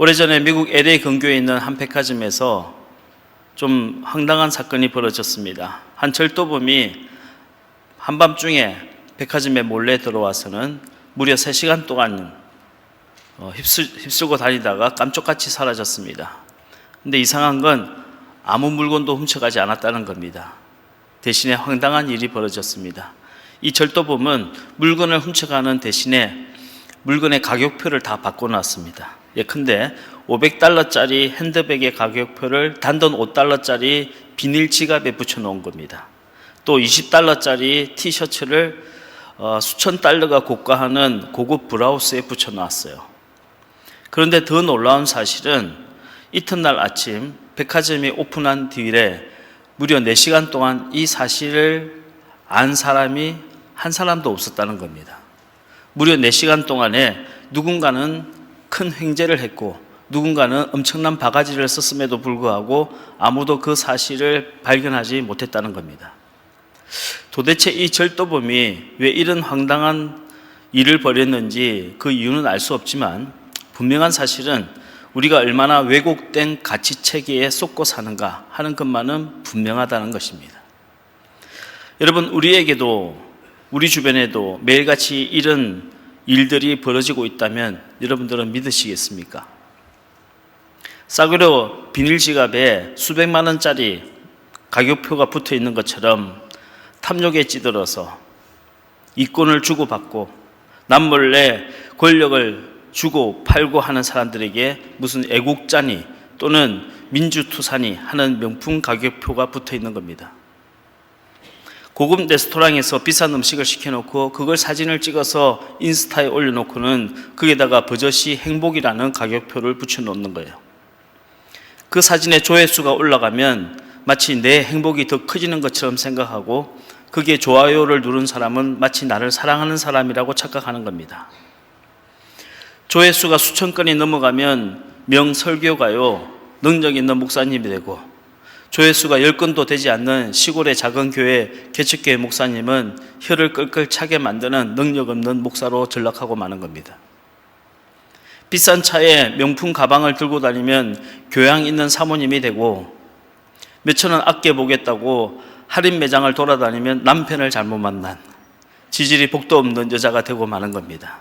오래전에 미국 LA 근교에 있는 한 백화점에서 좀 황당한 사건이 벌어졌습니다. 한 절도범이 한밤중에 백화점에 몰래 들어와서는 무려 3시간 동안 휩쓸고 다니다가 깜짝같이 사라졌습니다. 근데 이상한 건 아무 물건도 훔쳐가지 않았다는 겁니다. 대신에 황당한 일이 벌어졌습니다. 이 절도범은 물건을 훔쳐가는 대신에 물건의 가격표를 다 바꿔놨습니다. 예컨대 $500짜리 핸드백의 가격표를 단돈 $5짜리 비닐 지갑에 붙여놓은 겁니다. 또 $20짜리 티셔츠를 수천 달러가 고가하는 고급 브라우스에 붙여놨어요. 그런데 더 놀라운 사실은 이튿날 아침 백화점이 오픈한 뒤에 무려 4시간 동안 이 사실을 안 사람이 한 사람도 없었다는 겁니다. 무려 4시간 동안에 누군가는 큰 횡재를 했고 누군가는 엄청난 바가지를 썼음에도 불구하고 아무도 그 사실을 발견하지 못했다는 겁니다. 도대체 이 절도범이 왜 이런 황당한 일을 벌였는지 그 이유는 알 수 없지만 분명한 사실은 우리가 얼마나 왜곡된 가치체계에 쏟고 사는가 하는 것만은 분명하다는 것입니다. 여러분, 우리에게도 우리 주변에도 매일같이 이런 일들이 벌어지고 있다면 여러분들은 믿으시겠습니까? 싸구려 비닐 지갑에 수백만 원짜리 가격표가 붙어 있는 것처럼 탐욕에 찌들어서 이권을 주고받고 남몰래 권력을 주고 팔고 하는 사람들에게 무슨 애국자니 또는 민주투사니 하는 명품 가격표가 붙어 있는 겁니다. 고급 레스토랑에서 비싼 음식을 시켜놓고 그걸 사진을 찍어서 인스타에 올려놓고는 거기에다가 버젓이 행복이라는 가격표를 붙여놓는 거예요. 그 사진의 조회수가 올라가면 마치 내 행복이 더 커지는 것처럼 생각하고 거기에 좋아요를 누른 사람은 마치 나를 사랑하는 사람이라고 착각하는 겁니다. 조회수가 수천 건이 넘어가면 명설교가요 능력 있는 목사님이 되고 조회수가 10건도 되지 않는 시골의 작은 교회 개척교회 목사님은 혀를 끌끌 차게 만드는 능력 없는 목사로 전락하고 마는 겁니다. 비싼 차에 명품 가방을 들고 다니면 교양 있는 사모님이 되고 몇천 원 아껴보겠다고 할인 매장을 돌아다니면 남편을 잘못 만난 지질이 복도 없는 여자가 되고 마는 겁니다.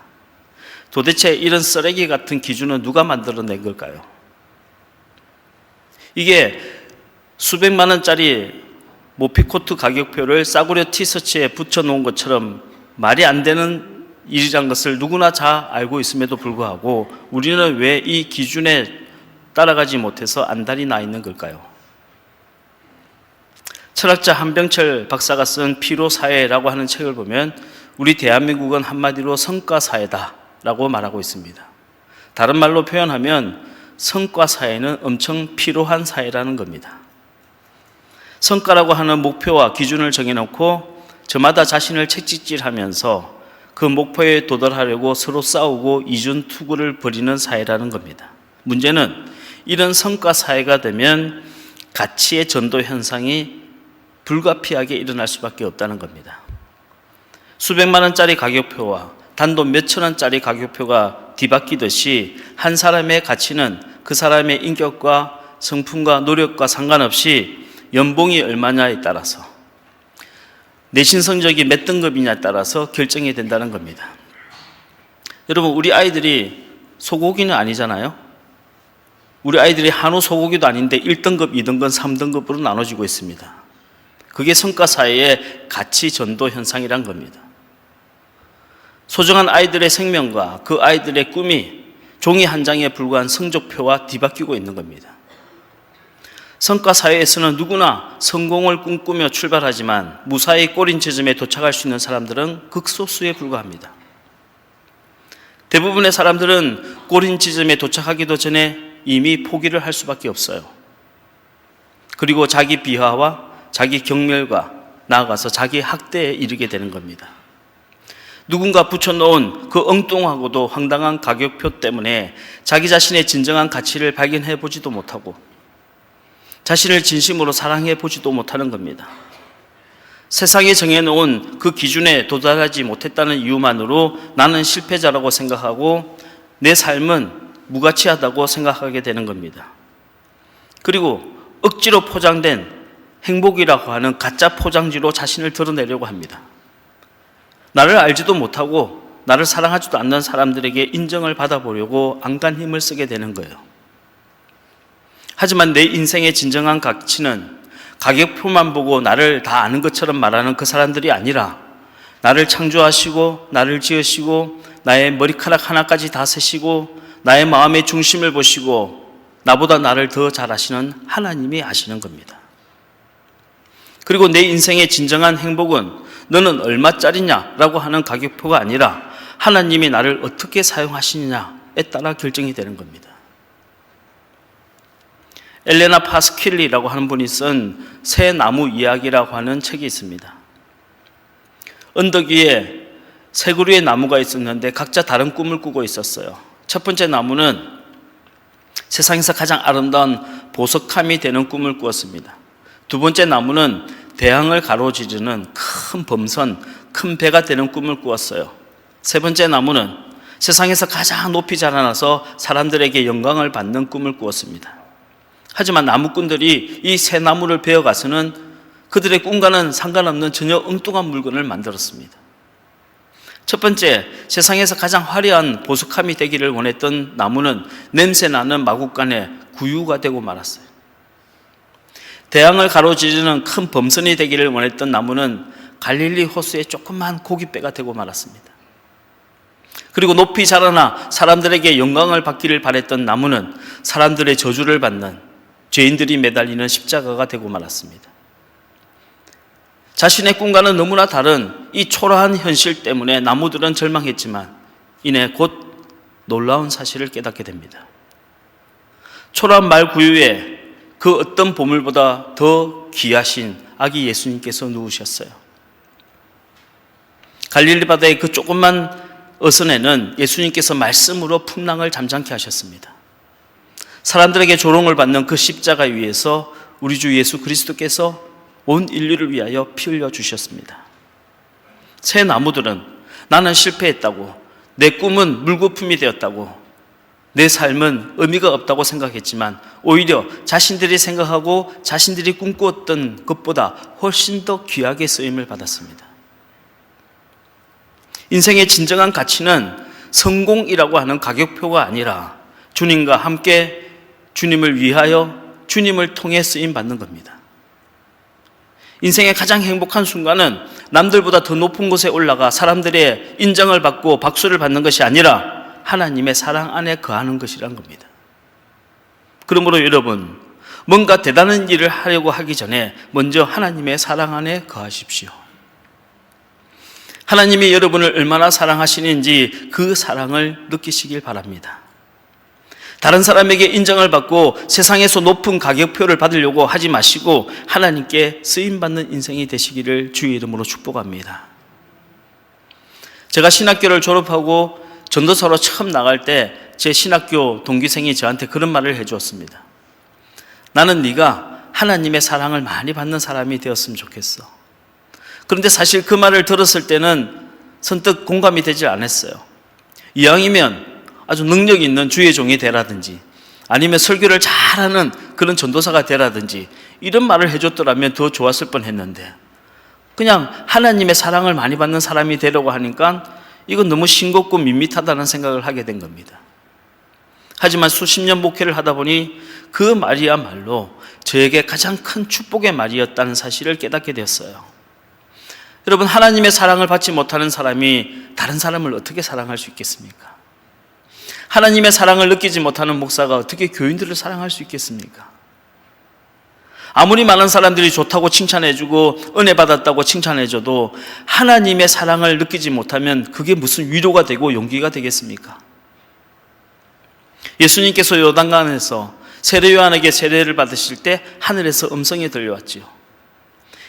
도대체 이런 쓰레기 같은 기준은 누가 만들어낸 걸까요? 이게 수백만 원짜리 모피코트 가격표를 싸구려 티셔츠에 붙여놓은 것처럼 말이 안 되는 일이란 것을 누구나 잘 알고 있음에도 불구하고 우리는 왜 이 기준에 따라가지 못해서 안달이 나 있는 걸까요? 철학자 한병철 박사가 쓴 피로사회라고 하는 책을 보면 우리 대한민국은 한마디로 성과사회다 라고 말하고 있습니다. 다른 말로 표현하면 성과사회는 엄청 피로한 사회라는 겁니다. 성과라고 하는 목표와 기준을 정해놓고 저마다 자신을 채찍질하면서 그 목표에 도달하려고 서로 싸우고 이중투구를 벌이는 사회라는 겁니다. 문제는 이런 성과사회가 되면 가치의 전도 현상이 불가피하게 일어날 수밖에 없다는 겁니다. 수백만 원짜리 가격표와 단돈 몇천 원짜리 가격표가 뒤바뀌듯이 한 사람의 가치는 그 사람의 인격과 성품과 노력과 상관없이 연봉이 얼마냐에 따라서 내신 성적이 몇 등급이냐에 따라서 결정이 된다는 겁니다. 여러분, 우리 아이들이 소고기는 아니잖아요. 우리 아이들이 한우 소고기도 아닌데 1등급, 2등급, 3등급으로 나눠지고 있습니다. 그게 성과사회의 가치 전도 현상이란 겁니다. 소중한 아이들의 생명과 그 아이들의 꿈이 종이 한 장에 불과한 성적표와 뒤바뀌고 있는 겁니다. 성과사회에서는 누구나 성공을 꿈꾸며 출발하지만 무사히 꼬린 지점에 도착할 수 있는 사람들은 극소수에 불과합니다. 대부분의 사람들은 꼬린 지점에 도착하기도 전에 이미 포기를 할 수밖에 없어요. 그리고 자기 비하와 자기 경멸과 나아가서 자기 학대에 이르게 되는 겁니다. 누군가 붙여놓은 그 엉뚱하고도 황당한 가격표 때문에 자기 자신의 진정한 가치를 발견해 보지도 못하고 자신을 진심으로 사랑해 보지도 못하는 겁니다. 세상에 정해놓은 그 기준에 도달하지 못했다는 이유만으로 나는 실패자라고 생각하고 내 삶은 무가치하다고 생각하게 되는 겁니다. 그리고 억지로 포장된 행복이라고 하는 가짜 포장지로 자신을 드러내려고 합니다. 나를 알지도 못하고 나를 사랑하지도 않는 사람들에게 인정을 받아보려고 안간 힘을 쓰게 되는 거예요. 하지만 내 인생의 진정한 가치는 가격표만 보고 나를 다 아는 것처럼 말하는 그 사람들이 아니라 나를 창조하시고 나를 지으시고 나의 머리카락 하나까지 다 세시고 나의 마음의 중심을 보시고 나보다 나를 더 잘 아시는 하나님이 아시는 겁니다. 그리고 내 인생의 진정한 행복은 너는 얼마짜리냐라고 하는 가격표가 아니라 하나님이 나를 어떻게 사용하시느냐에 따라 결정이 되는 겁니다. 엘레나 파스킬리라고 하는 분이 쓴 새 나무 이야기라고 하는 책이 있습니다. 언덕 위에 세 그루의 나무가 있었는데 각자 다른 꿈을 꾸고 있었어요. 첫 번째 나무는 세상에서 가장 아름다운 보석함이 되는 꿈을 꾸었습니다. 두 번째 나무는 대항을 가로지르는 큰 범선, 큰 배가 되는 꿈을 꾸었어요. 세 번째 나무는 세상에서 가장 높이 자라나서 사람들에게 영광을 받는 꿈을 꾸었습니다. 하지만 나무꾼들이 이 세 나무를 베어가서는 그들의 꿈과는 상관없는 전혀 엉뚱한 물건을 만들었습니다. 첫 번째, 세상에서 가장 화려한 보석함이 되기를 원했던 나무는 냄새나는 마구간의 구유가 되고 말았어요. 대항을 가로지르는 큰 범선이 되기를 원했던 나무는 갈릴리 호수의 조그만 고깃배가 되고 말았습니다. 그리고 높이 자라나 사람들에게 영광을 받기를 바랬던 나무는 사람들의 저주를 받는 죄인들이 매달리는 십자가가 되고 말았습니다. 자신의 꿈과는 너무나 다른 이 초라한 현실 때문에 나무들은 절망했지만 이내 곧 놀라운 사실을 깨닫게 됩니다. 초라한 말 구유에 그 어떤 보물보다 더 귀하신 아기 예수님께서 누우셨어요. 갈릴리 바다의 그 조그만 어선에는 예수님께서 말씀으로 풍랑을 잠잠케 하셨습니다. 사람들에게 조롱을 받는 그 십자가 위에서 우리 주 예수 그리스도께서 온 인류를 위하여 피 흘려 주셨습니다. 새 나무들은 나는 실패했다고, 내 꿈은 물거품이 되었다고, 내 삶은 의미가 없다고 생각했지만 오히려 자신들이 생각하고 자신들이 꿈꾸었던 것보다 훨씬 더 귀하게 쓰임을 받았습니다. 인생의 진정한 가치는 성공이라고 하는 가격표가 아니라 주님과 함께 주님을 위하여 주님을 통해 쓰임 받는 겁니다. 인생의 가장 행복한 순간은 남들보다 더 높은 곳에 올라가 사람들의 인정을 받고 박수를 받는 것이 아니라 하나님의 사랑 안에 거하는 것이란 겁니다. 그러므로 여러분, 뭔가 대단한 일을 하려고 하기 전에 먼저 하나님의 사랑 안에 거하십시오. 하나님이 여러분을 얼마나 사랑하시는지 그 사랑을 느끼시길 바랍니다. 다른 사람에게 인정을 받고 세상에서 높은 가격표를 받으려고 하지 마시고 하나님께 쓰임받는 인생이 되시기를 주의 이름으로 축복합니다. 제가 신학교를 졸업하고 전도사로 처음 나갈 때 제 신학교 동기생이 저한테 그런 말을 해주었습니다. 나는 네가 하나님의 사랑을 많이 받는 사람이 되었으면 좋겠어. 그런데 사실 그 말을 들었을 때는 선뜻 공감이 되지 않았어요. 이왕이면 아주 능력 있는 주의 종이 되라든지 아니면 설교를 잘하는 그런 전도사가 되라든지 이런 말을 해줬더라면 더 좋았을 뻔했는데 그냥 하나님의 사랑을 많이 받는 사람이 되려고 하니까 이건 너무 싱겁고 밋밋하다는 생각을 하게 된 겁니다. 하지만 수십 년 목회를 하다 보니 그 말이야말로 저에게 가장 큰 축복의 말이었다는 사실을 깨닫게 되었어요. 여러분, 하나님의 사랑을 받지 못하는 사람이 다른 사람을 어떻게 사랑할 수 있겠습니까? 하나님의 사랑을 느끼지 못하는 목사가 어떻게 교인들을 사랑할 수 있겠습니까? 아무리 많은 사람들이 좋다고 칭찬해주고 은혜 받았다고 칭찬해줘도 하나님의 사랑을 느끼지 못하면 그게 무슨 위로가 되고 용기가 되겠습니까? 예수님께서 요단강에서 세례 요한에게 세례를 받으실 때 하늘에서 음성이 들려왔지요.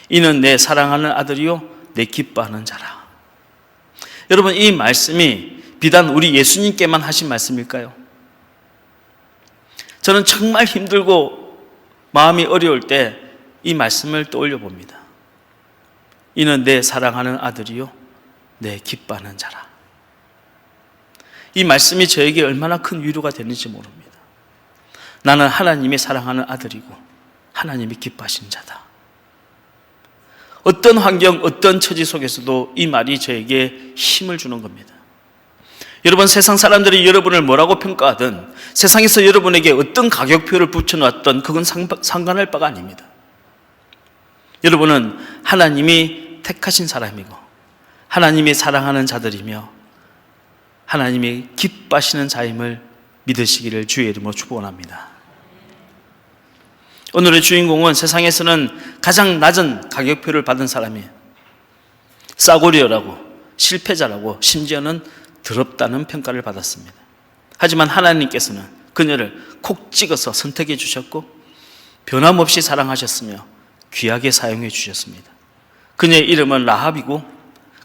이는 내 사랑하는 아들이요 내 기뻐하는 자라. 여러분, 이 말씀이 비단 우리 예수님께만 하신 말씀일까요? 저는 정말 힘들고 마음이 어려울 때 이 말씀을 떠올려 봅니다. 이는 내 사랑하는 아들이요 내 기뻐하는 자라. 이 말씀이 저에게 얼마나 큰 위로가 되는지 모릅니다. 나는 하나님이 사랑하는 아들이고 하나님이 기뻐하시는 자다. 어떤 환경, 어떤 처지 속에서도 이 말이 저에게 힘을 주는 겁니다. 여러분, 세상 사람들이 여러분을 뭐라고 평가하든, 세상에서 여러분에게 어떤 가격표를 붙여놨던 그건 상관할 바가 아닙니다. 여러분은 하나님이 택하신 사람이고 하나님이 사랑하는 자들이며 하나님이 기뻐하시는 자임을 믿으시기를 주의 이름으로 축원합니다. 오늘의 주인공은 세상에서는 가장 낮은 가격표를 받은 사람이에요. 싸구려라고, 실패자라고, 심지어는 더럽다는 평가를 받았습니다. 하지만 하나님께서는 그녀를 콕 찍어서 선택해 주셨고 변함없이 사랑하셨으며 귀하게 사용해 주셨습니다. 그녀의 이름은 라합이고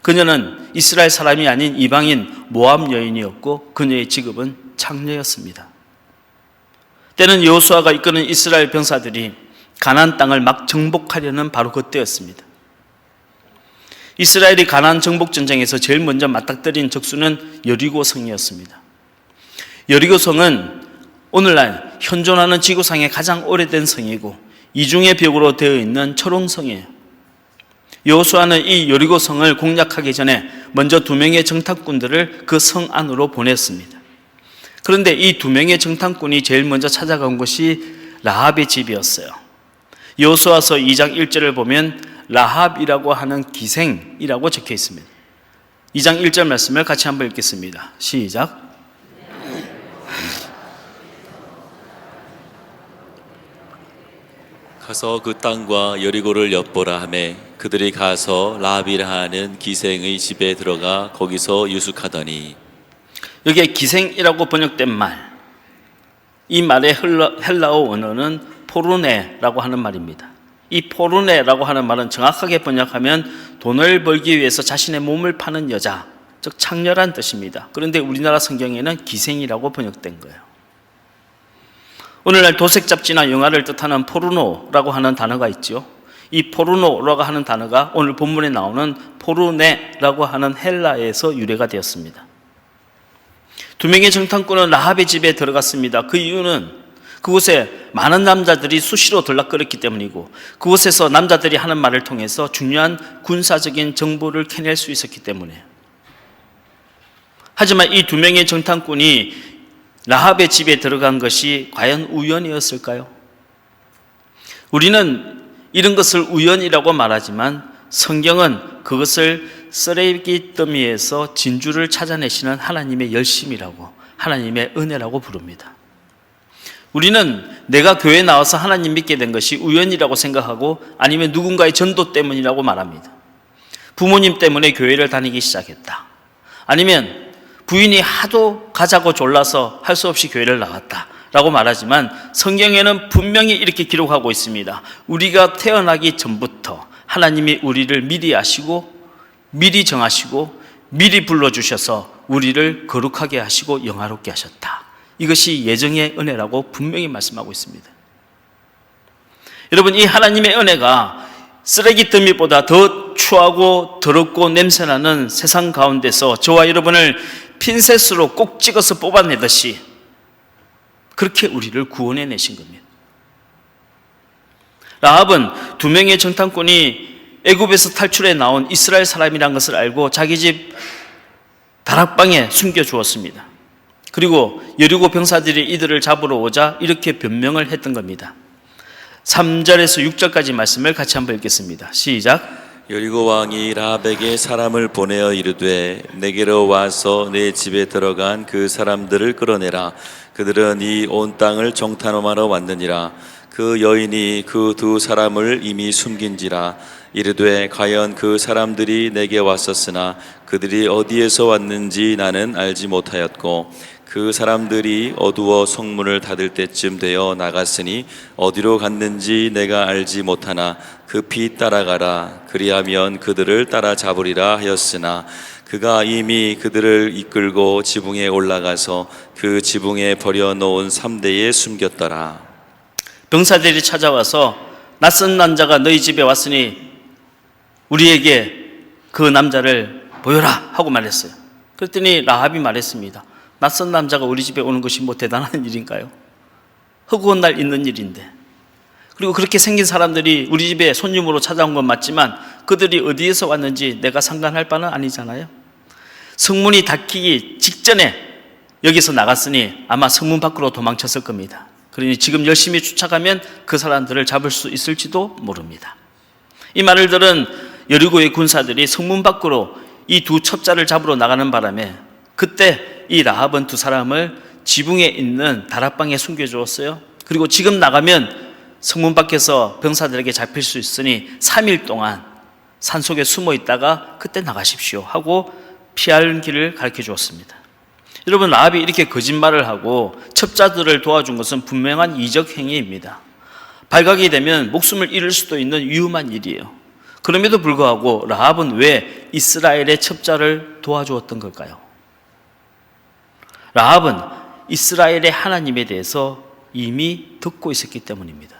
그녀는 이스라엘 사람이 아닌 이방인 모압 여인이었고 그녀의 직업은 창녀였습니다. 때는 여호수아가 이끄는 이스라엘 병사들이 가나안 땅을 막 정복하려는 바로 그때였습니다. 이스라엘이 가나안 정복 전쟁에서 제일 먼저 맞닥뜨린 적수는 여리고 성이었습니다. 여리고 성은 오늘날 현존하는 지구상의 가장 오래된 성이고 이중의 벽으로 되어 있는 철옹성이에요. 여호수아는 이 여리고 성을 공략하기 전에 먼저 2명의 정탐꾼들을 그 성 안으로 보냈습니다. 그런데 이 2명의 정탐꾼이 제일 먼저 찾아간 곳이 라합의 집이었어요. 여호수아서 2장 1절을 보면 라합이라고 하는 기생이라고 적혀 있습니다. 2장 1절 말씀을 같이 한번 읽겠습니다. 시작. 가서 그 땅과 여리고를 엿보라 하매 그들이 가서 라합이라 하는 기생의 집에 들어가 거기서 유숙하더니. 여기에 기생이라고 번역된 말, 이 말의 헬라어 원어는 포르네라고 하는 말입니다. 이 포르네라고 하는 말은 정확하게 번역하면 돈을 벌기 위해서 자신의 몸을 파는 여자, 즉 창녀란 뜻입니다. 그런데 우리나라 성경에는 기생이라고 번역된 거예요. 오늘날 도색 잡지나 영화를 뜻하는 포르노라고 하는 단어가 있죠. 이 포르노라고 하는 단어가 오늘 본문에 나오는 포르네라고 하는 헬라에서 유래가 되었습니다. 2명의 정탐꾼은 라합의 집에 들어갔습니다. 그 이유는 그곳에 많은 남자들이 수시로 들락거렸기 때문이고 그곳에서 남자들이 하는 말을 통해서 중요한 군사적인 정보를 캐낼 수 있었기 때문이에요. 하지만 이 2명의 정탐꾼이 라합의 집에 들어간 것이 과연 우연이었을까요? 우리는 이런 것을 우연이라고 말하지만 성경은 그것을 쓰레기 더미에서 진주를 찾아내시는 하나님의 열심이라고, 하나님의 은혜라고 부릅니다. 우리는 내가 교회에 나와서 하나님 믿게 된 것이 우연이라고 생각하고 아니면 누군가의 전도 때문이라고 말합니다. 부모님 때문에 교회를 다니기 시작했다. 아니면 부인이 하도 가자고 졸라서 할 수 없이 교회를 나갔다 라고 말하지만 성경에는 분명히 이렇게 기록하고 있습니다. 우리가 태어나기 전부터 하나님이 우리를 미리 아시고 미리 정하시고 미리 불러주셔서 우리를 거룩하게 하시고 영화롭게 하셨다. 이것이 예정의 은혜라고 분명히 말씀하고 있습니다. 여러분, 이 하나님의 은혜가 쓰레기 더미보다 더 추하고 더럽고 냄새나는 세상 가운데서 저와 여러분을 핀셋으로 꼭 찍어서 뽑아내듯이 그렇게 우리를 구원해내신 겁니다. 라합은 2명의 정탐꾼이 애굽에서 탈출해 나온 이스라엘 사람이라는 것을 알고 자기 집 다락방에 숨겨주었습니다. 그리고 여리고 병사들이 이들을 잡으러 오자 이렇게 변명을 했던 겁니다. 3절에서 6절까지 말씀을 같이 한번 읽겠습니다. 시작. 여리고 왕이 라합에게 사람을 보내어 이르되 내게로 와서 내 집에 들어간 그 사람들을 끌어내라. 그들은 이 온 땅을 정탐하러 왔느니라. 그 여인이 그 2 사람을 이미 숨긴지라. 이르되 과연 그 사람들이 내게 왔었으나 그들이 어디에서 왔는지 나는 알지 못하였고 그 사람들이 어두워 성문을 닫을 때쯤 되어 나갔으니 어디로 갔는지 내가 알지 못하나 급히 따라가라. 그리하면 그들을 따라잡으리라 하였으나 그가 이미 그들을 이끌고 지붕에 올라가서 그 지붕에 버려놓은 3대에 숨겼더라. 병사들이 찾아와서 낯선 남자가 너희 집에 왔으니 우리에게 그 남자를 보여라 하고 말했어요. 그랬더니 라합이 말했습니다. 낯선 남자가 우리 집에 오는 것이 뭐 대단한 일인가요? 허구한 날 있는 일인데. 그리고 그렇게 생긴 사람들이 우리 집에 손님으로 찾아온 건 맞지만 그들이 어디에서 왔는지 내가 상관할 바는 아니잖아요. 성문이 닫히기 직전에 여기서 나갔으니 아마 성문 밖으로 도망쳤을 겁니다. 그러니 지금 열심히 쫓아가면 그 사람들을 잡을 수 있을지도 모릅니다. 이 말을 들은 여리고의 군사들이 성문 밖으로 이 두 첩자를 잡으러 나가는 바람에 그때 이 라합은 두 사람을 지붕에 있는 다락방에 숨겨주었어요. 그리고 지금 나가면 성문 밖에서 병사들에게 잡힐 수 있으니 3일 동안 산속에 숨어 있다가 그때 나가십시오 하고 피할 길을 가르쳐 주었습니다. 여러분, 라합이 이렇게 거짓말을 하고 첩자들을 도와준 것은 분명한 이적 행위입니다. 발각이 되면 목숨을 잃을 수도 있는 위험한 일이에요. 그럼에도 불구하고 라합은 왜 이스라엘의 첩자를 도와주었던 걸까요? 라합은 이스라엘의 하나님에 대해서 이미 듣고 있었기 때문입니다.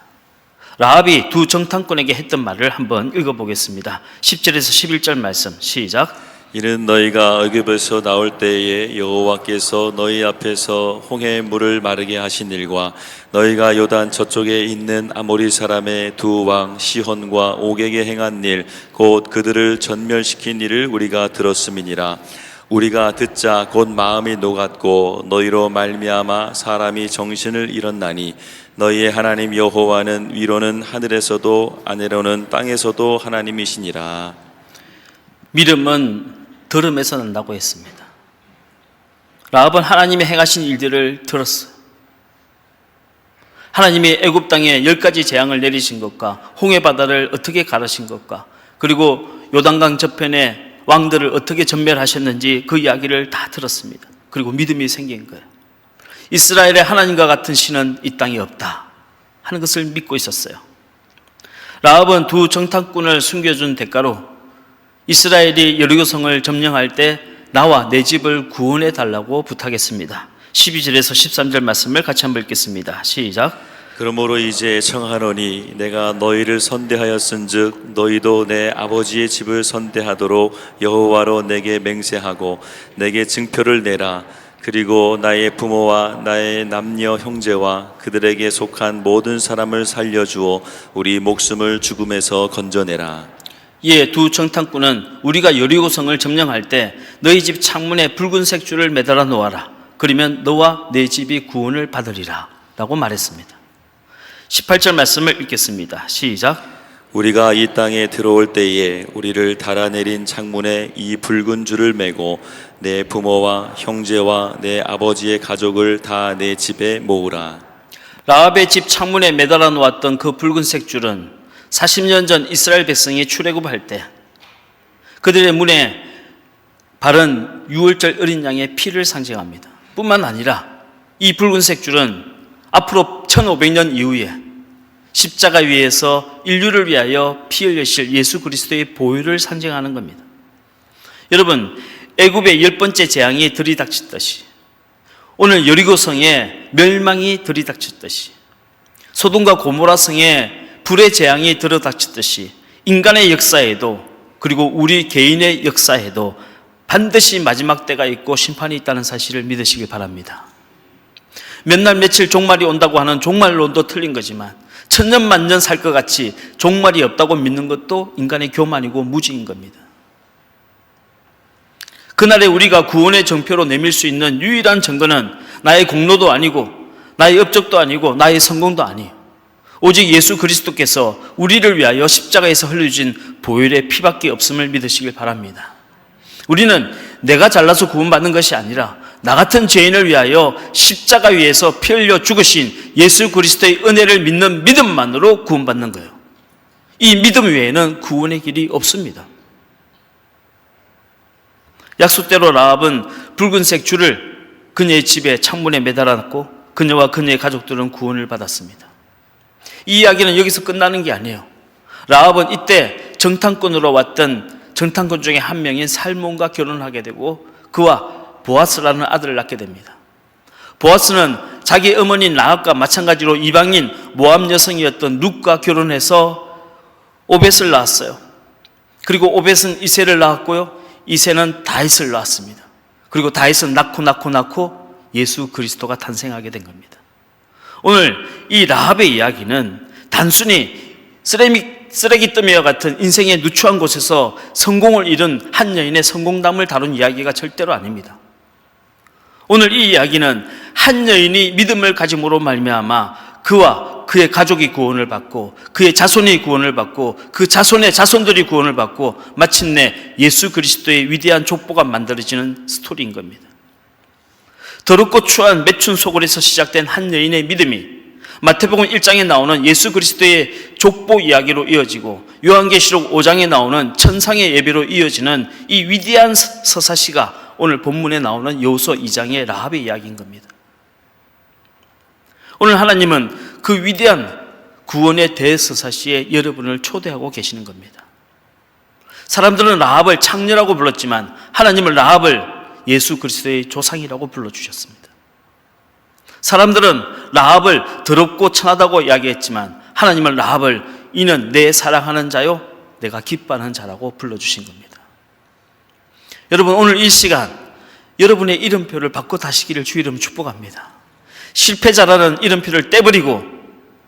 라합이 두 정탐꾼에게 했던 말을 한번 읽어보겠습니다. 10절에서 11절 말씀 시작. 이는 너희가 애굽에서 나올 때에 여호와께서 너희 앞에서 홍해 물을 마르게 하신 일과 너희가 요단 저쪽에 있는 아모리 사람의 두 왕 시혼과 옥에게 행한 일 곧 그들을 전멸시킨 일을 우리가 들었음이니라. 우리가 듣자 곧 마음이 녹았고 너희로 말미암아 사람이 정신을 잃었나니 너희의 하나님 여호와는 위로는 하늘에서도 아래로는 땅에서도 하나님이시니라. 믿음은 들음에서 난다고 했습니다. 라합은 하나님이 행하신 일들을 들었어요. 하나님이 애굽 땅에 10가지 재앙을 내리신 것과 홍해바다를 어떻게 가르신 것과 그리고 요단강 저편에 왕들을 어떻게 전멸하셨는지 그 이야기를 다 들었습니다. 그리고 믿음이 생긴 거예요. 이스라엘의 하나님과 같은 신은 이 땅에 없다 하는 것을 믿고 있었어요. 라합은 두 정탐꾼을 숨겨준 대가로 이스라엘이 여리고성을 점령할 때 나와 내 집을 구원해 달라고 부탁했습니다. 12절에서 13절 말씀을 같이 한번 읽겠습니다. 시작. 그러므로 이제 청하노니 내가 너희를 선대하였은즉 너희도 내 아버지의 집을 선대하도록 여호와로 내게 맹세하고 내게 증표를 내라. 그리고 나의 부모와 나의 남녀 형제와 그들에게 속한 모든 사람을 살려주어 우리 목숨을 죽음에서 건져내라. 이에 두 정탐꾼은 우리가 여리고성을 점령할 때 너희 집 창문에 붉은색 줄을 매달아 놓아라. 그러면 너와 내 집이 구원을 받으리라 라고 말했습니다. 18절 말씀을 읽겠습니다. 시작. 우리가 이 땅에 들어올 때에 우리를 달아내린 창문에 이 붉은 줄을 매고 내 부모와 형제와 내 아버지의 가족을 다 내 집에 모으라. 라합의 집 창문에 매달아 놓았던 그 붉은색 줄은 40년 전 이스라엘 백성이 출애굽할 때 그들의 문에 바른 유월절 어린 양의 피를 상징합니다. 뿐만 아니라 이 붉은색 줄은 앞으로 1500년 이후에 십자가 위에서 인류를 위하여 피 흘리실 예수 그리스도의 보혈을 상징하는 겁니다. 여러분, 애굽의 10번째 재앙이 들이닥쳤듯이 오늘 여리고성에 멸망이 들이닥쳤듯이 소돔과 고모라 성에 불의 재앙이 들이닥쳤듯이 인간의 역사에도 그리고 우리 개인의 역사에도 반드시 마지막 때가 있고 심판이 있다는 사실을 믿으시길 바랍니다. 몇 날 며칠 종말이 온다고 하는 종말론도 틀린 거지만 천년 만년 살 것 같이 종말이 없다고 믿는 것도 인간의 교만이고 무지인 겁니다. 그날에 우리가 구원의 정표로 내밀 수 있는 유일한 증거는 나의 공로도 아니고 나의 업적도 아니고 나의 성공도 아니에요. 오직 예수 그리스도께서 우리를 위하여 십자가에서 흘려주신 보혈의 피밖에 없음을 믿으시길 바랍니다. 우리는 내가 잘나서 구원받는 것이 아니라 나 같은 죄인을 위하여 십자가 위에서 피 흘려 죽으신 예수 그리스도의 은혜를 믿는 믿음만으로 구원받는 거예요. 이 믿음 외에는 구원의 길이 없습니다. 약속대로 라합은 붉은색 줄을 그녀의 집에 창문에 매달아놨고 그녀와 그녀의 가족들은 구원을 받았습니다. 이 이야기는 여기서 끝나는 게 아니에요. 라합은 이때 정탐꾼으로 왔던 정탐꾼 중에 한 명인 살몬과 결혼하게 되고 그와 보아스라는 아들을 낳게 됩니다. 보아스는 자기 어머니인 라합과 마찬가지로 이방인 모압 여성이었던 룻과 결혼해서 오벳을 낳았어요. 그리고 오벳은 이새를 낳았고요. 이새는 다윗을 낳았습니다. 그리고 다윗은 낳고 예수 그리스도가 탄생하게 된 겁니다. 오늘 이 라합의 이야기는 단순히 쓰레기더미와 같은 인생의 누추한 곳에서 성공을 이룬 한 여인의 성공담을 다룬 이야기가 절대로 아닙니다. 오늘 이 이야기는 한 여인이 믿음을 가짐으로 말미암아 그와 그의 가족이 구원을 받고 그의 자손이 구원을 받고 그 자손의 자손들이 구원을 받고 마침내 예수 그리스도의 위대한 족보가 만들어지는 스토리인 겁니다. 더럽고 추한 매춘 소굴에서 시작된 한 여인의 믿음이 마태복음 1장에 나오는 예수 그리스도의 족보 이야기로 이어지고 요한계시록 5장에 나오는 천상의 예배로 이어지는 이 위대한 서사시가 오늘 본문에 나오는 여호수아 2장의 라합의 이야기인 겁니다. 오늘 하나님은 그 위대한 구원의 대서사시에 여러분을 초대하고 계시는 겁니다. 사람들은 라합을 창녀라고 불렀지만 하나님은 라합을 예수 그리스도의 조상이라고 불러주셨습니다. 사람들은 라합을 더럽고 천하다고 이야기했지만 하나님은 라합을 이는 내 사랑하는 자요 내가 기뻐하는 자라고 불러주신 겁니다. 여러분, 오늘 이 시간 여러분의 이름표를 바꿔 다시기를 주 이름 축복합니다. 실패자라는 이름표를 떼버리고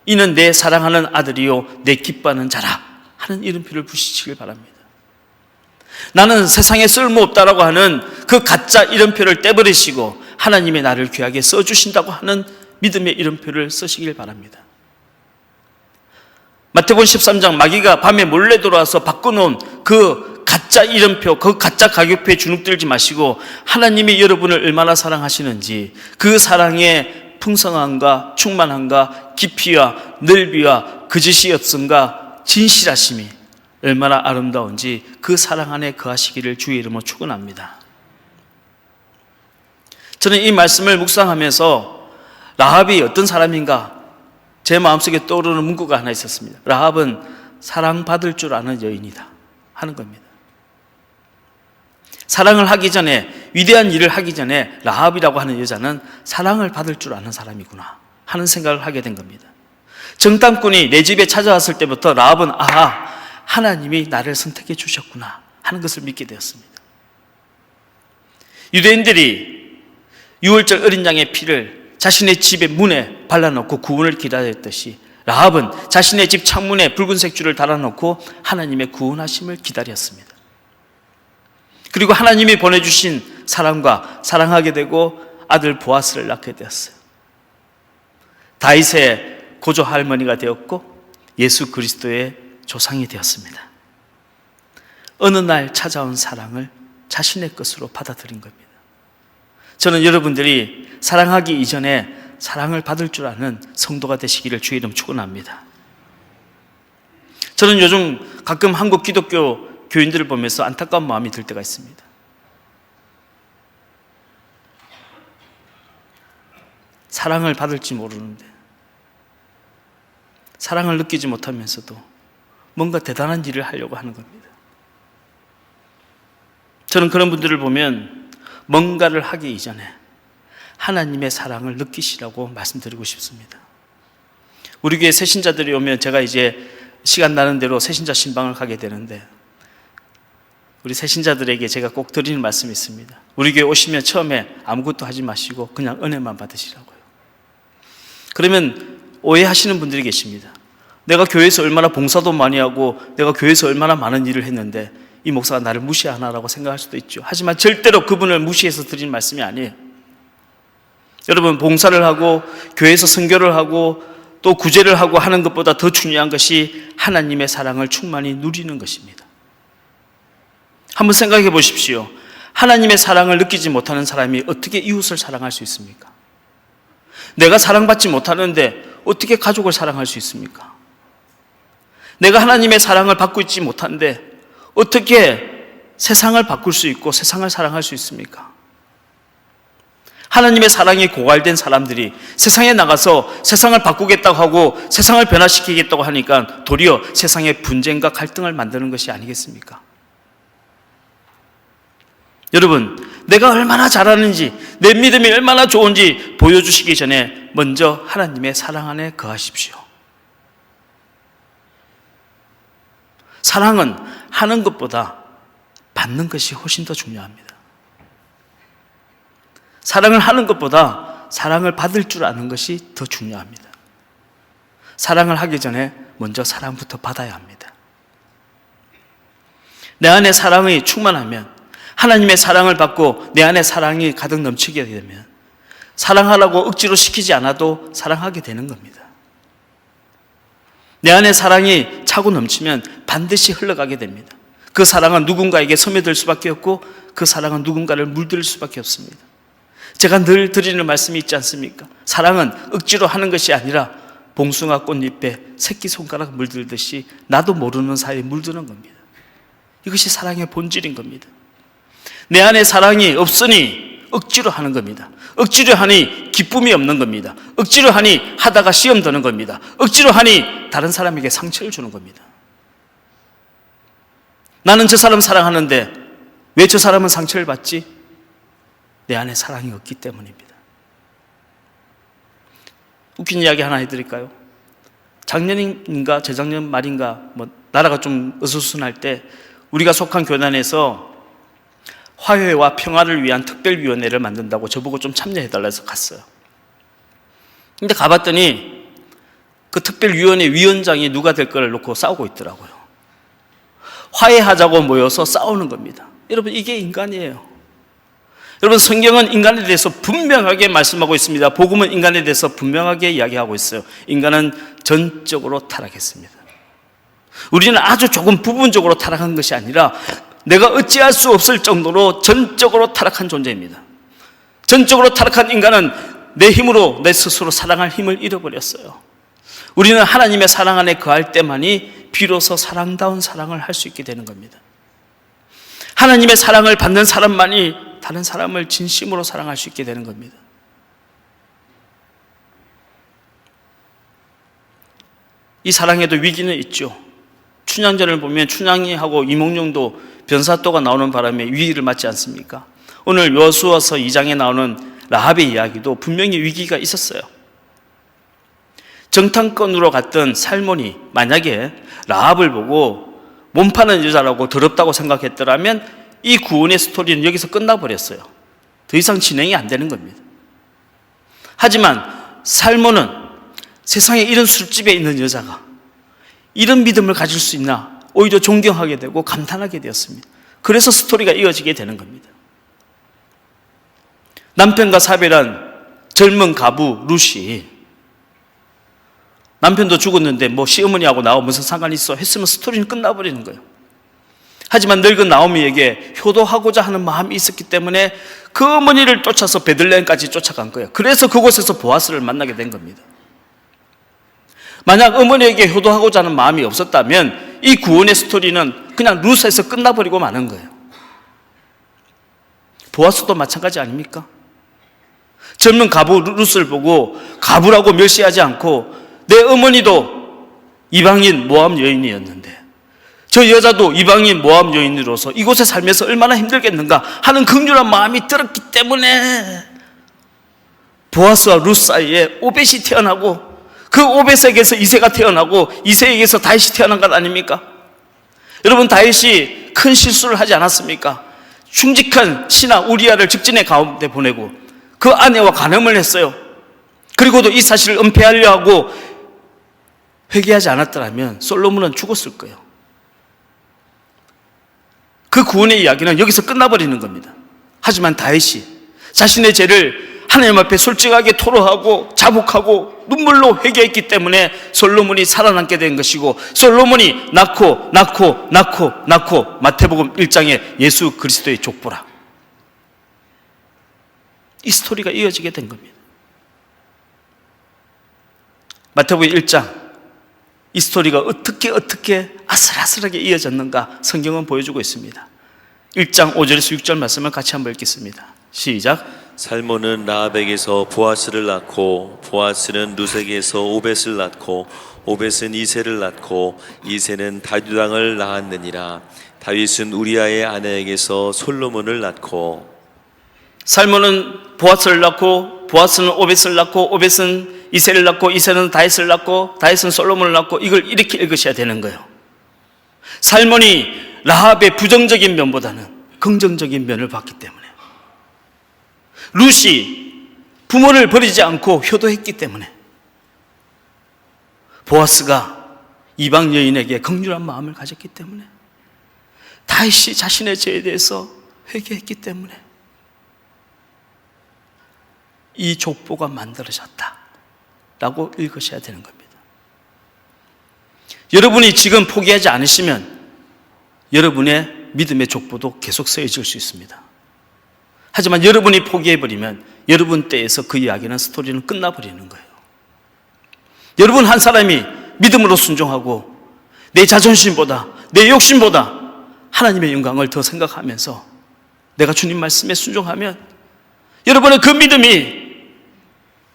이는 내 사랑하는 아들이요 내 기뻐하는 자라 하는 이름표를 부시시길 바랍니다. 나는 세상에 쓸모없다라고 하는 그 가짜 이름표를 떼버리시고 하나님의 나를 귀하게 써주신다고 하는 믿음의 이름표를 쓰시길 바랍니다. 마태복음 13장 마귀가 밤에 몰래 들어와서 바꿔놓은 그 가짜 이름표, 그 가짜 가격표에 주눅들지 마시고 하나님이 여러분을 얼마나 사랑하시는지 그 사랑의 풍성함과 충만함과 깊이와 넓이와 거짓이 없음과 진실하심이 얼마나 아름다운지 그 사랑 안에 거하시기를 주의 이름으로 축원합니다. 저는 이 말씀을 묵상하면서 라합이 어떤 사람인가 제 마음속에 떠오르는 문구가 하나 있었습니다. 라합은 사랑받을 줄 아는 여인이다 하는 겁니다. 사랑을 하기 전에, 위대한 일을 하기 전에 라합이라고 하는 여자는 사랑을 받을 줄 아는 사람이구나 하는 생각을 하게 된 겁니다. 정탐꾼이 내 집에 찾아왔을 때부터 라합은 하나님이 나를 선택해 주셨구나 하는 것을 믿게 되었습니다. 유대인들이 유월절 어린 양의 피를 자신의 집의 문에 발라놓고 구원을 기다렸듯이 라합은 자신의 집 창문에 붉은색 줄을 달아놓고 하나님의 구원하심을 기다렸습니다. 그리고 하나님이 보내주신 사람과 사랑하게 되고 아들 보아스를 낳게 되었어요. 다윗의 고조 할머니가 되었고 예수 그리스도의 조상이 되었습니다. 어느 날 찾아온 사랑을 자신의 것으로 받아들인 겁니다. 저는 여러분들이 사랑하기 이전에 사랑을 받을 줄 아는 성도가 되시기를 주의 이름 축원합니다. 저는 요즘 가끔 한국 기독교 교인들을 보면서 안타까운 마음이 들 때가 있습니다. 사랑을 받을지 모르는데 사랑을 느끼지 못하면서도 뭔가 대단한 일을 하려고 하는 겁니다. 저는 그런 분들을 보면 뭔가를 하기 이전에 하나님의 사랑을 느끼시라고 말씀드리고 싶습니다. 우리 교회 새신자들이 오면 제가 이제 시간 나는 대로 새신자 신방을 가게 되는데 우리 새신자들에게 제가 꼭 드리는 말씀이 있습니다. 우리 교회 오시면 처음에 아무것도 하지 마시고 그냥 은혜만 받으시라고요. 그러면 오해하시는 분들이 계십니다. 내가 교회에서 얼마나 봉사도 많이 하고 내가 교회에서 얼마나 많은 일을 했는데 이 목사가 나를 무시하나라고 생각할 수도 있죠. 하지만 절대로 그분을 무시해서 드린 말씀이 아니에요. 여러분, 봉사를 하고 교회에서 선교를 하고 또 구제를 하고 하는 것보다 더 중요한 것이 하나님의 사랑을 충만히 누리는 것입니다. 한번 생각해 보십시오. 하나님의 사랑을 느끼지 못하는 사람이 어떻게 이웃을 사랑할 수 있습니까? 내가 사랑받지 못하는데 어떻게 가족을 사랑할 수 있습니까? 내가 하나님의 사랑을 받고 있지 못한데 어떻게 세상을 바꿀 수 있고 세상을 사랑할 수 있습니까? 하나님의 사랑이 고갈된 사람들이 세상에 나가서 세상을 바꾸겠다고 하고 세상을 변화시키겠다고 하니까 도리어 세상에 분쟁과 갈등을 만드는 것이 아니겠습니까? 여러분, 내가 얼마나 잘하는지, 내 믿음이 얼마나 좋은지 보여주시기 전에 먼저 하나님의 사랑 안에 거하십시오. 사랑은 하는 것보다 받는 것이 훨씬 더 중요합니다. 사랑을 하는 것보다 사랑을 받을 줄 아는 것이 더 중요합니다. 사랑을 하기 전에 먼저 사랑부터 받아야 합니다. 내 안에 사랑이 충만하면, 하나님의 사랑을 받고 내 안에 사랑이 가득 넘치게 되면 사랑하라고 억지로 시키지 않아도 사랑하게 되는 겁니다. 내 안에 사랑이 차고 넘치면 반드시 흘러가게 됩니다. 그 사랑은 누군가에게 스며들 수밖에 없고 그 사랑은 누군가를 물들 수밖에 없습니다. 제가 늘 드리는 말씀이 있지 않습니까? 사랑은 억지로 하는 것이 아니라 봉숭아 꽃잎에 새끼손가락 물들듯이 나도 모르는 사이에 물드는 겁니다. 이것이 사랑의 본질인 겁니다. 내 안에 사랑이 없으니 억지로 하는 겁니다. 억지로 하니 기쁨이 없는 겁니다. 억지로 하니 하다가 시험 드는 겁니다. 억지로 하니 다른 사람에게 상처를 주는 겁니다. 나는 저 사람 사랑하는데 왜 저 사람은 상처를 받지? 내 안에 사랑이 없기 때문입니다. 웃긴 이야기 하나 해드릴까요? 작년인가 재작년 말인가 나라가 좀 어수선할 때 우리가 속한 교단에서 화해와 평화를 위한 특별위원회를 만든다고 저보고 좀 참여해달라 해서 갔어요. 근데 가봤더니 그 특별위원회 위원장이 누가 될 거를 놓고 싸우고 있더라고요. 화해하자고 모여서 싸우는 겁니다. 여러분, 이게 인간이에요. 여러분, 성경은 인간에 대해서 분명하게 말씀하고 있습니다. 복음은 인간에 대해서 분명하게 이야기하고 있어요. 인간은 전적으로 타락했습니다. 우리는 아주 조금 부분적으로 타락한 것이 아니라 내가 어찌할 수 없을 정도로 전적으로 타락한 존재입니다. 전적으로 타락한 인간은 내 힘으로 내 스스로 사랑할 힘을 잃어버렸어요. 우리는 하나님의 사랑 안에 거할 때만이 비로소 사랑다운 사랑을 할 수 있게 되는 겁니다. 하나님의 사랑을 받는 사람만이 다른 사람을 진심으로 사랑할 수 있게 되는 겁니다. 이 사랑에도 위기는 있죠. 춘향전을 보면 춘향이하고 이몽룡도 변사또가 나오는 바람에 위기를 맞지 않습니까? 오늘 여호수아서 2장에 나오는 라합의 이야기도 분명히 위기가 있었어요. 정탐꾼으로 갔던 살몬이 만약에 라합을 보고 몸 파는 여자라고 더럽다고 생각했더라면 이 구원의 스토리는 여기서 끝나버렸어요. 더 이상 진행이 안 되는 겁니다. 하지만 살몬은 세상에 이런 술집에 있는 여자가 이런 믿음을 가질 수 있나 오히려 존경하게 되고 감탄하게 되었습니다. 그래서 스토리가 이어지게 되는 겁니다. 남편과 사별한 젊은 가부 룻이 남편도 죽었는데 뭐 시어머니하고 나하고 무슨 상관이 있어 했으면 스토리는 끝나버리는 거예요. 하지만 늙은 나오미에게 효도하고자 하는 마음이 있었기 때문에 그 어머니를 쫓아서 베들레헴까지 쫓아간 거예요. 그래서 그곳에서 보아스를 만나게 된 겁니다. 만약 어머니에게 효도하고자 하는 마음이 없었다면 이 구원의 스토리는 그냥 룻에서 끝나버리고 마는 거예요. 보아스도 마찬가지 아닙니까? 젊은 가부 룻을 보고 가부라고 멸시하지 않고 내 어머니도 이방인 모압 여인이었는데 저 여자도 이방인 모압 여인으로서 이곳에 살면서 얼마나 힘들겠는가 하는 긍휼한 마음이 들었기 때문에 보아스와 룻 사이에 오벳이 태어나고 그 오벳에게서 이새가 태어나고 이새에게서 다윗이 태어난 것 아닙니까? 여러분, 다윗이 큰 실수를 하지 않았습니까? 충직한 신하 우리아를 직진의 가운데 보내고 그 아내와 간음을 했어요. 그리고도 이 사실을 은폐하려 하고 회개하지 않았더라면 솔로몬은 죽었을 거예요. 그 구원의 이야기는 여기서 끝나버리는 겁니다. 하지만 다윗이 자신의 죄를 하나님 앞에 솔직하게 토로하고 자복하고 눈물로 회개했기 때문에 솔로몬이 살아남게 된 것이고 솔로몬이 낳고 마태복음 1장에 예수 그리스도의 족보라. 이 스토리가 이어지게 된 겁니다. 마태복음 1장 이 스토리가 어떻게 아슬아슬하게 이어졌는가 성경은 보여주고 있습니다. 1장 5절에서 6절 말씀을 같이 한번 읽겠습니다. 시작. 살몬은 라합에게서 보아스를 낳고 보아스는 룻에게서 오벳을 낳고 오벳은 이새를 낳고 이새는 다윗 왕을 낳았느니라. 다윗은 우리아의 아내에게서 솔로몬을 낳고 살몬은 보아스를 낳고 보아스는 오벳을 낳고 오벳은 이새를 낳고 이새는 다윗을 낳고 다윗은 솔로몬을 낳고 이걸 이렇게 읽으셔야 되는 거예요. 살몬이 라합의 부정적인 면보다는 긍정적인 면을 봤기 때문에 룻이 부모를 버리지 않고 효도했기 때문에, 보아스가 이방 여인에게 긍휼한 마음을 가졌기 때문에, 다윗이 자신의 죄에 대해서 회개했기 때문에 이 족보가 만들어졌다라고 읽으셔야 되는 겁니다. 여러분이 지금 포기하지 않으시면 여러분의 믿음의 족보도 계속 쓰여질 수 있습니다. 하지만 여러분이 포기해버리면 여러분 때에서 그 이야기는, 스토리는 끝나버리는 거예요. 여러분 한 사람이 믿음으로 순종하고 내 자존심보다, 내 욕심보다 하나님의 영광을 더 생각하면서 내가 주님 말씀에 순종하면 여러분의 그 믿음이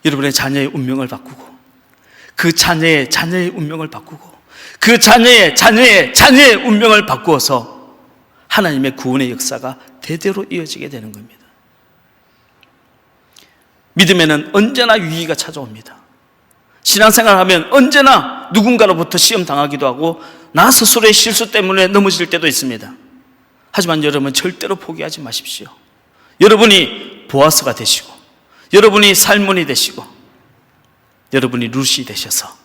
여러분의 자녀의 운명을 바꾸고, 그 자녀의 자녀의 운명을 바꾸고, 그 자녀의 자녀의 자녀의 운명을 바꾸어서 하나님의 구원의 역사가 대대로 이어지게 되는 겁니다. 믿음에는 언제나 위기가 찾아옵니다. 신앙생활하면 언제나 누군가로부터 시험 당하기도 하고 나 스스로의 실수 때문에 넘어질 때도 있습니다. 하지만 여러분 절대로 포기하지 마십시오. 여러분이 보아스가 되시고, 여러분이 살몬이 되시고, 여러분이 룻이 되셔서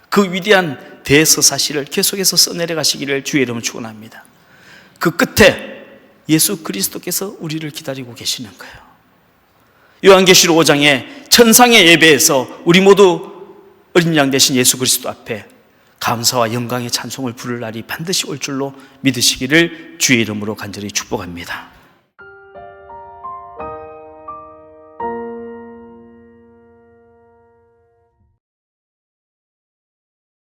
그 위대한 대서사시를 계속해서 써내려가시기를 주의 이름으로 축원합니다. 그 끝에 예수 그리스도께서 우리를 기다리고 계시는 거예요. 요한계시록 5장에 천상의 예배에서 우리 모두 어린 양 되신 예수 그리스도 앞에 감사와 영광의 찬송을 부를 날이 반드시 올 줄로 믿으시기를 주의 이름으로 간절히 축복합니다.